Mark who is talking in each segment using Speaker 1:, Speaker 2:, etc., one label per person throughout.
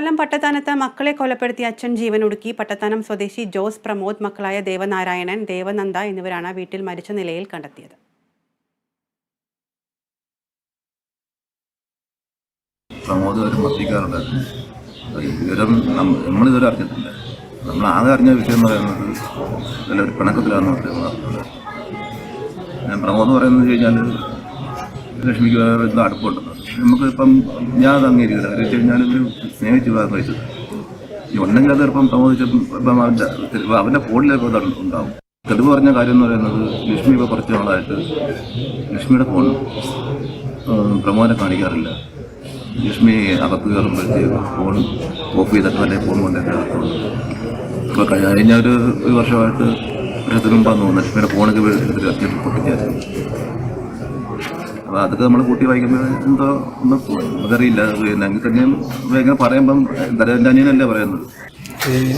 Speaker 1: കൊല്ലം പട്ടത്താനത്ത് മക്കളെ കൊലപ്പെടുത്തിയ അച്ഛൻ ജീവനൊടുക്കി. പട്ടത്താനം സ്വദേശി ജോസ് പ്രമോദ്, മക്കളായ ദേവനാരായണൻ, ദേവനന്ദ എന്നിവരാണ് വീട്ടിൽ മരിച്ച നിലയിൽ കണ്ടെത്തിയത്.
Speaker 2: പ്രമോദ് ഒരു മത്തിക്കാറുണ്ടായിരുന്നു. വിവരം നമ്മളിതുവരെ അറിഞ്ഞിട്ടില്ല. നമ്മൾ ആകെ അറിഞ്ഞ വിഷയം എന്ന് പറയുന്നത് ഒരു പിണക്കത്തിലാണെന്ന് പറയുന്നത്. പ്രമോദ് പറയുന്നത് കഴിഞ്ഞാൽ ലക്ഷ്മിക്ക് എന്തോ അടുപ്പമുണ്ടെന്ന്. നമുക്കിപ്പം ഞാൻ അത് അംഗീകരിക്കില്ല. കാരണം വെച്ച് കഴിഞ്ഞാൽ ഇവർ സ്നേഹിച്ച് വിവാഹം കഴിച്ചത് ഉണ്ടെങ്കിൽ അത് ഇപ്പം പ്രമോദിച്ചപ്പം ഇപ്പം അവൻ്റെ ഫോണിലിപ്പോൾ ഉണ്ടാവും. തെളിവ് പറഞ്ഞ കാര്യം എന്ന് പറയുന്നത് ലക്ഷ്മി ഇപ്പോൾ കുറച്ച് നാളായിട്ട് ലക്ഷ്മിയുടെ ഫോൺ പ്രമോദിനെ കാണിക്കാറില്ല. ലക്ഷ്മി അകത്ത് കയറുമ്പോഴത്തേക്ക് ഫോൺ ഓഫ് ചെയ്തിട്ട് തന്നെ ഫോൺ കൊണ്ടൊക്കെ അകത്തുണ്ട്. ഇപ്പോൾ കഴിഞ്ഞ ഒരു വർഷമായിട്ട് വർഷത്തിന് മുമ്പാന്ന് തോന്നുന്നു ലക്ഷ്മിയുടെ ഫോണൊക്കെ എടുത്തിട്ട് കത്തിയിട്ട് പൊട്ടിച്ചായിരുന്നു. അപ്പോൾ അതൊക്കെ നമ്മൾ കൂട്ടി വായിക്കുമ്പോൾ എന്തോ ഒന്നും അതറിയില്ല. പിന്നെ എങ്കിൽ തന്നെയും ഇങ്ങനെ പറയുമ്പം എന്തായാലും എൻ്റെ അനിയനല്ലേ പറയുന്നത്.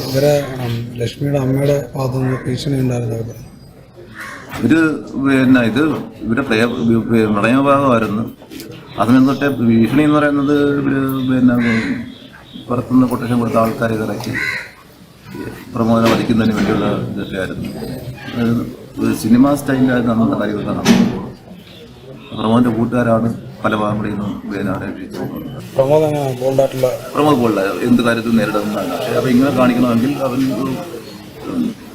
Speaker 3: ഇവരെ ലക്ഷ്മിയുടെ അമ്മയുടെ ഭാഗത്തുനിന്ന് ഭീഷണി ഉണ്ടായിരുന്നു.
Speaker 2: ഇത് ഇവരുടെ പ്രണയഭാഗമായിരുന്നു. അതിന് തൊട്ടേ ഭീഷണി എന്ന് പറയുന്നത് പുറത്തുനിന്ന് കൊട്ടേഷൻ കൊടുത്ത ആൾക്കാരെ ഇറക്കി പ്രമോദനം വധിക്കുന്നതിന് വേണ്ടിയുള്ള ഇതൊക്കെ ആയിരുന്നു. ഒരു സിനിമ സ്റ്റൈലിലായിരുന്നു അന്നത്തെ കാര്യങ്ങളൊക്കെ നടന്നത്. പ്രമോദിന്റെ കൂട്ടുകാരാണ് പല ഭാഗങ്ങളിൽ നിന്നും അന്വേഷിച്ചത്. പ്രമോദ് ബോൾഡ എന്ത് കാര്യത്തിൽ നേരിടുന്നതാണ്. പക്ഷേ അപ്പോൾ ഇങ്ങനെ കാണിക്കണമെങ്കിൽ അവൻ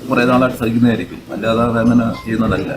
Speaker 2: കുറേ നാളായിട്ട് സഹിക്കുന്നതായിരിക്കും. അല്ലാതെ അങ്ങനെ ചെയ്യുന്നതല്ല.